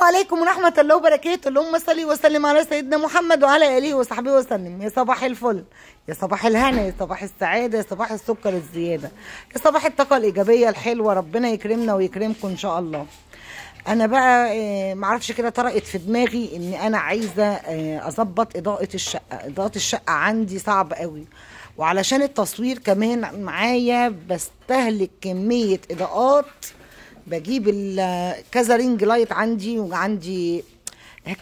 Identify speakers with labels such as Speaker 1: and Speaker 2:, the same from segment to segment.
Speaker 1: عليكم ورحمة الله وبركاته. اللهم صل وسلم على سيدنا محمد وعلى آله وصحبه وسلم. يا صباح الفل، يا صباح الهنا، يا صباح السعادة، يا صباح السكر الزيادة، يا صباح الطاقة الإيجابية الحلوة. ربنا يكرمنا ويكرمكم إن شاء الله. أنا بقى معرفش كده طرقت في دماغي إن أنا عايزة أظبط إضاءة الشقة. إضاءة الشقة عندي صعب قوي، وعلشان التصوير كمان معايا بستهلك كمية إضاءات. بجيب كذا رينج لايت عندي، وعندي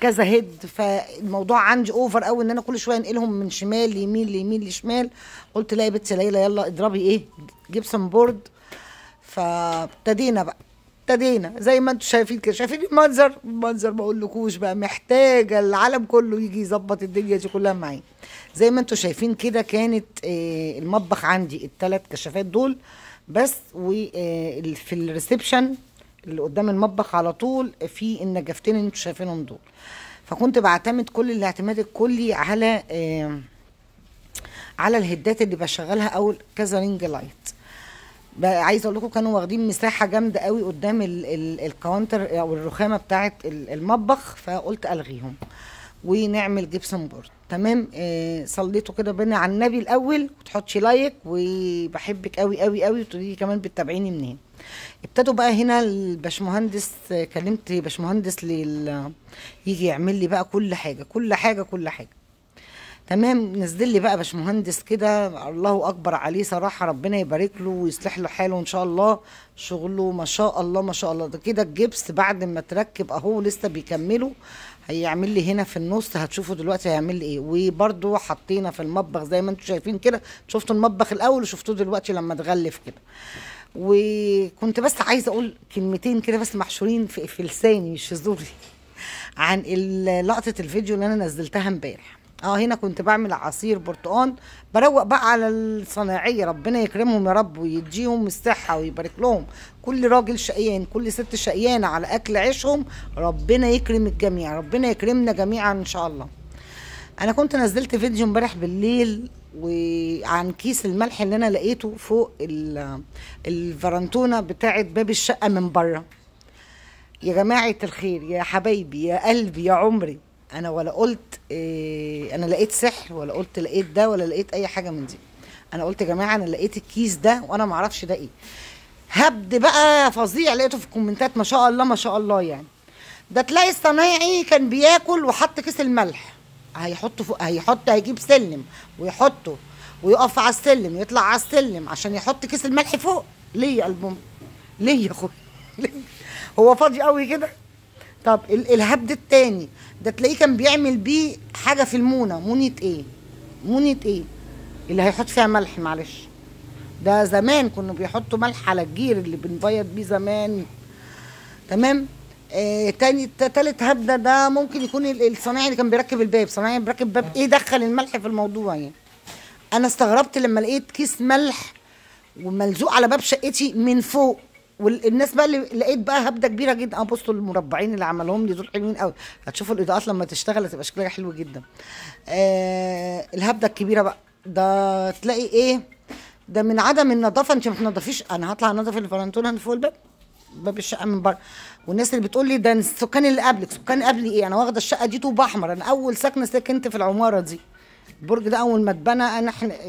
Speaker 1: كذا هيد، فالموضوع عندي اوفر قوي ان انا كل شويه انقلهم من شمال ليمين ليمين لشمال. قلت لا يا بنت ليلى يلا اضربي جبسن بورد. فابتدينا زي ما انتم شايفين كده، شايفين المنظر ما اقولكوش بقى، محتاجه العالم كله يجي يظبط الدنيا دي كلها معايا. زي ما انتم شايفين كده كانت المطبخ عندي ال3 كشافات دول بس، وفي الريسبشن اللي قدام المطبخ على طول في النجفتين اللي انتوا شايفينهم دول. فكنت بعتمد كل الاعتماد الكلي على الهدات اللي بشغلها او كذا رينج لايت. عايزه اقول لكم كانوا واخدين مساحه جامده قوي قدام الكاونتر او الرخامه بتاعه المطبخ، فقلت الغيهم ونعمل جبسن بورد. تمام. صليتوا كده بينا على النبي الاول، وتحطي لايك، وبحبك قوي قوي قوي، وتقولي كمان بتتابعيني منين. ابتدوا بقى هنا الباشمهندس، كلمت باشمهندس يجي يعمل لي بقى كل حاجه كل حاجه كل حاجه. تمام. نزل لي بقى باشمهندس كده الله اكبر عليه صراحه، ربنا يبارك له ويصلح له حاله ان شاء الله. شغله ما شاء الله ما شاء الله. ده كده الجبس بعد ما تركب اهو لسه بيكملوا. هيعمل لي هنا في النص، هتشوفوا دلوقتي هيعمل لي ايه. وبرده حطينا في المطبخ زي ما انتم شايفين كده. شفتوا المطبخ الاول وشفتوه دلوقتي لما اتغلف كده. وكنت بس عايزه اقول كلمتين كده بس محشورين في لساني مش في زوري عن لقطه الفيديو اللي انا نزلتها امبارح. هنا كنت بعمل عصير برتقان، بروق بقى على الصناعيه، ربنا يكرمهم يا رب ويديهم الصحه ويبارك لهم. كل راجل شقيان، كل ست شقيانه على اكل عيشهم، ربنا يكرم الجميع، ربنا يكرمنا جميعا ان شاء الله. انا كنت نزلت فيديو امبارح بالليل وعن كيس الملح اللي انا لقيته فوق الفرنتونه بتاعه باب الشقه من بره. يا جماعه الخير، يا حبايبي، يا قلبي، يا عمري، انا ولا قلت انا لقيت سحر، ولا قلت لقيت ده، ولا لقيت اي حاجه من دي. انا قلت يا جماعه انا لقيت الكيس ده وانا ما اعرفش ده ايه. هبد بقى فظيع لقيته في الكومنتات ما شاء الله ما شاء الله. يعني ده تلاقي الصنايعي كان بياكل وحط كيس الملح، هيحطه فوق، هيجيب سلم ويحطه ويقف على السلم، يطلع على السلم عشان يحط كيس الملح فوق. ليه يا قلبهم؟ ليه يا اخويا؟ هو فاضي قوي كده؟ طب الهبد التاني ده تلاقيه كان بيعمل بيه حاجه في المونه. مونه ايه اللي هيحط فيها ملح؟ معلش، ده زمان كانوا بيحطوا ملح على الجير اللي بنبيض بيه زمان. تمام. تالت هبده ده ممكن يكون الصنايعي اللي كان بيركب الباب. صنايعي بيركب باب، ايه دخل الملح في الموضوع يعني؟ انا استغربت لما لقيت كيس ملح وملزوق على باب شقتي من فوق. والناس بقى اللي لقيت بقى هبده كبيره جدا. بصوا المربعين اللي عملهم لي دول حلوين قوي. هتشوفوا الاضاءات لما تشتغل هتبقى شكلها حلو جدا. الهبده الكبيره بقى ده تلاقي ايه ده من عدم النظافه. انت ما تنضفيش. انا هطلع انضف الفرنتونه اللي فوق باب الشقه من بره. والناس اللي بتقول لي ده السكان اللي قبلك، سكان قبلي ايه؟ انا واخده الشقه دي طوب احمر، انا اول ساكنه سكنت في العماره دي. البرج ده اول ما اتبنى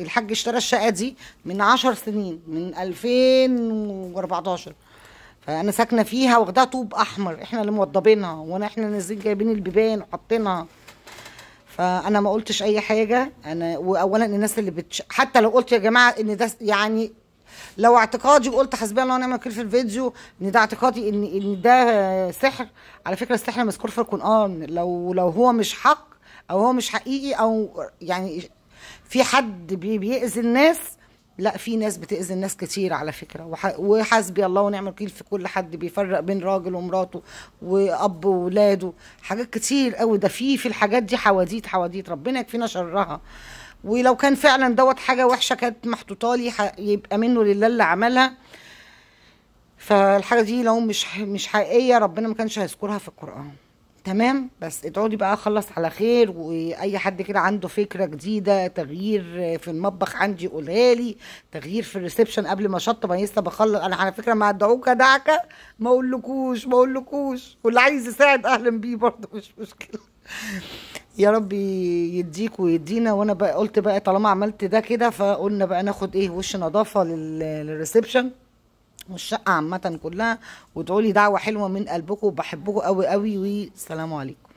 Speaker 1: الحاج اشترى الشقه دي من 10 سنين، من 2014. فانا ساكنه فيها واخداها طوب احمر، احنا اللي موضبينها، احنا نازلين جايبين البيبان وحاطينها. فانا ما قلتش اي حاجه. انا واولا الناس اللي حتى لو قلت يا جماعه ان ده يعني لو اعتقادي وقلت حسبي الله ونعم الوكيل في الفيديو ان ده اعتقادي ان ده سحر، على فكره السحر مذكور في القران. لو هو مش حق او هو مش حقيقي او يعني في حد بيأذي الناس، لا في ناس بتأذي الناس كتير على فكره. وحسبي الله ونعم الوكيل في كل حد بيفرق بين راجل ومراته واب وولاده، حاجات كتير قوي. ده في الحاجات دي حواديت ربنا يكفينا شرها. ولو كان فعلا دوت حاجه وحشه كانت محطوطه لي يبقى منه لله اللي عملها. فالحاجه دي لو مش حقيقيه ربنا ما كانش هيذكرها في القران. تمام. بس ادعوا لي بقى اخلص على خير، واي حد كده عنده فكره جديده تغيير في المطبخ عندي قولها لي، تغيير في الريسبشن قبل ما اشطب. انا لسه بخلص، انا على فكره ما ادعوك دعكه، ما اقولكوش، واللي عايز يساعد اهلا بيه برضه مش مشكله. يا رب يديك ويدينا. وانا بقى قلت بقى طالما عملت ده كده، فقلنا بقى ناخد ايه وش نظافه للريسبشن والشقه عامه كلها. وادعوا لي دعوه حلوه من قلبكم، وبحبكم قوي قوي، والسلام عليكم.